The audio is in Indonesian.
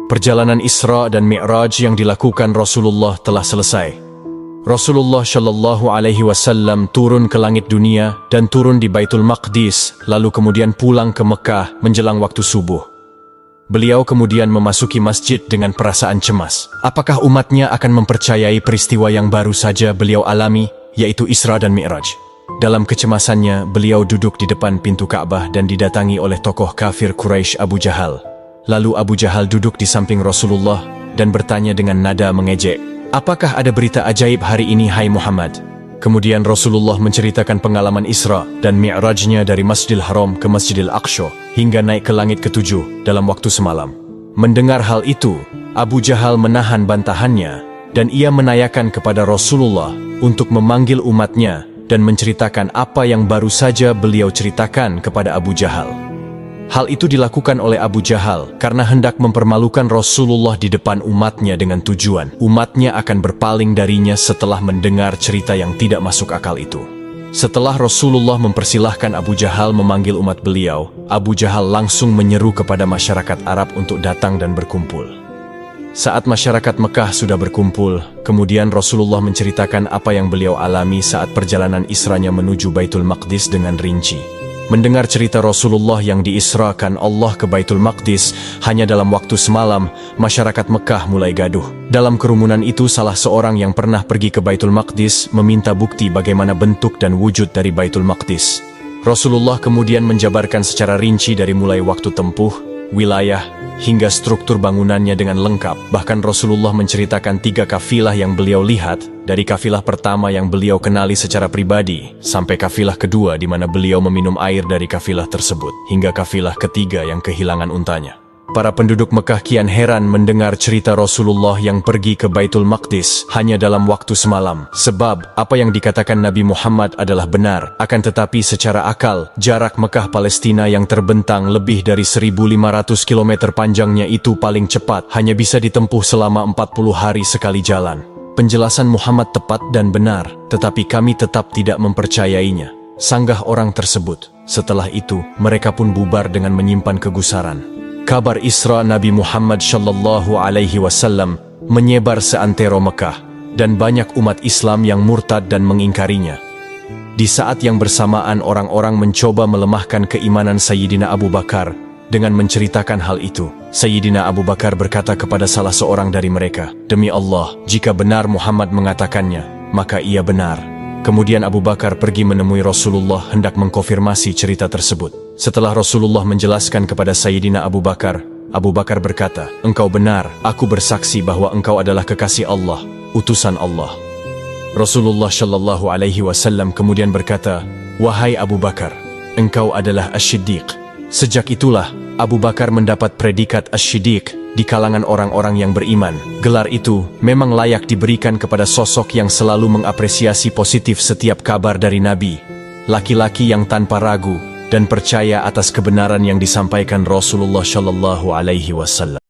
Perjalanan Isra dan Mi'raj yang dilakukan Rasulullah telah selesai. Rasulullah Shallallahu Alaihi Wasallam turun ke langit dunia dan turun di Baitul Maqdis, lalu kemudian pulang ke Mekah menjelang waktu subuh. Beliau kemudian memasuki masjid dengan perasaan cemas. Apakah umatnya akan mempercayai peristiwa yang baru saja beliau alami, yaitu Isra dan Mi'raj? Dalam kecemasannya, beliau duduk di depan pintu Ka'bah dan didatangi oleh tokoh kafir Quraisy Abu Jahal. Lalu Abu Jahal duduk di samping Rasulullah dan bertanya dengan nada mengejek, "Apakah ada berita ajaib hari ini, hai Muhammad?" Kemudian Rasulullah menceritakan pengalaman Isra dan Mi'rajnya dari Masjidil Haram ke Masjidil Aqsa hingga naik ke langit ketujuh dalam waktu semalam. Mendengar hal itu, Abu Jahal menahan bantahannya dan ia menanyakan kepada Rasulullah untuk memanggil umatnya dan menceritakan apa yang baru saja beliau ceritakan kepada Abu Jahal. Hal itu dilakukan oleh Abu Jahal karena hendak mempermalukan Rasulullah di depan umatnya dengan tujuan umatnya akan berpaling darinya setelah mendengar cerita yang tidak masuk akal itu. Setelah Rasulullah mempersilahkan Abu Jahal memanggil umat beliau, Abu Jahal langsung menyeru kepada masyarakat Arab untuk datang dan berkumpul. Saat masyarakat Mekah sudah berkumpul, kemudian Rasulullah menceritakan apa yang beliau alami saat perjalanan Isranya menuju Baitul Maqdis dengan rinci. Mendengar cerita Rasulullah yang diisrakan Allah ke Baitul Maqdis hanya dalam waktu semalam, masyarakat Mekah mulai gaduh. Dalam kerumunan itu, salah seorang yang pernah pergi ke Baitul Maqdis meminta bukti bagaimana bentuk dan wujud dari Baitul Maqdis. Rasulullah kemudian menjabarkan secara rinci dari mulai waktu tempuh, wilayah, hingga struktur bangunannya dengan lengkap. Bahkan Rasulullah menceritakan 3 kafilah yang beliau lihat, dari kafilah pertama yang beliau kenali secara pribadi, sampai kafilah kedua di mana beliau meminum air dari kafilah tersebut, hingga kafilah ketiga yang kehilangan untanya. Para penduduk Mekah kian heran mendengar cerita Rasulullah yang pergi ke Baitul Maqdis hanya dalam waktu semalam. Sebab, apa yang dikatakan Nabi Muhammad adalah benar. Akan tetapi secara akal, jarak Mekah-Palestina yang terbentang lebih dari 1.500 km panjangnya itu paling cepat hanya bisa ditempuh selama 40 hari sekali jalan. Penjelasan Muhammad tepat dan benar, tetapi kami tetap tidak mempercayainya, sanggah orang tersebut. Setelah itu, mereka pun bubar dengan menyimpan kegusaran. Kabar Isra Nabi Muhammad Shallallahu Alaihi Wasallam menyebar seantero Mekah, dan banyak umat Islam yang murtad dan mengingkarinya. Di saat yang bersamaan, orang-orang mencoba melemahkan keimanan Sayyidina Abu Bakar dengan menceritakan hal itu. Sayyidina Abu Bakar berkata kepada salah seorang dari mereka, "Demi Allah, jika benar Muhammad mengatakannya, maka ia benar." Kemudian Abu Bakar pergi menemui Rasulullah hendak mengkonfirmasi cerita tersebut. Setelah Rasulullah menjelaskan kepada Sayyidina Abu Bakar berkata, "Engkau benar, aku bersaksi bahwa engkau adalah kekasih Allah, utusan Allah." Rasulullah Shallallahu Alaihi Wasallam kemudian berkata, "Wahai Abu Bakar, engkau adalah Asy-Syiddiq." Sejak itulah, Abu Bakar mendapat predikat Asy-Syiddiq di kalangan orang-orang yang beriman. Gelar itu memang layak diberikan kepada sosok yang selalu mengapresiasi positif setiap kabar dari Nabi. Laki-laki yang tanpa ragu dan percaya atas kebenaran yang disampaikan Rasulullah Shallallahu Alaihi Wasallam.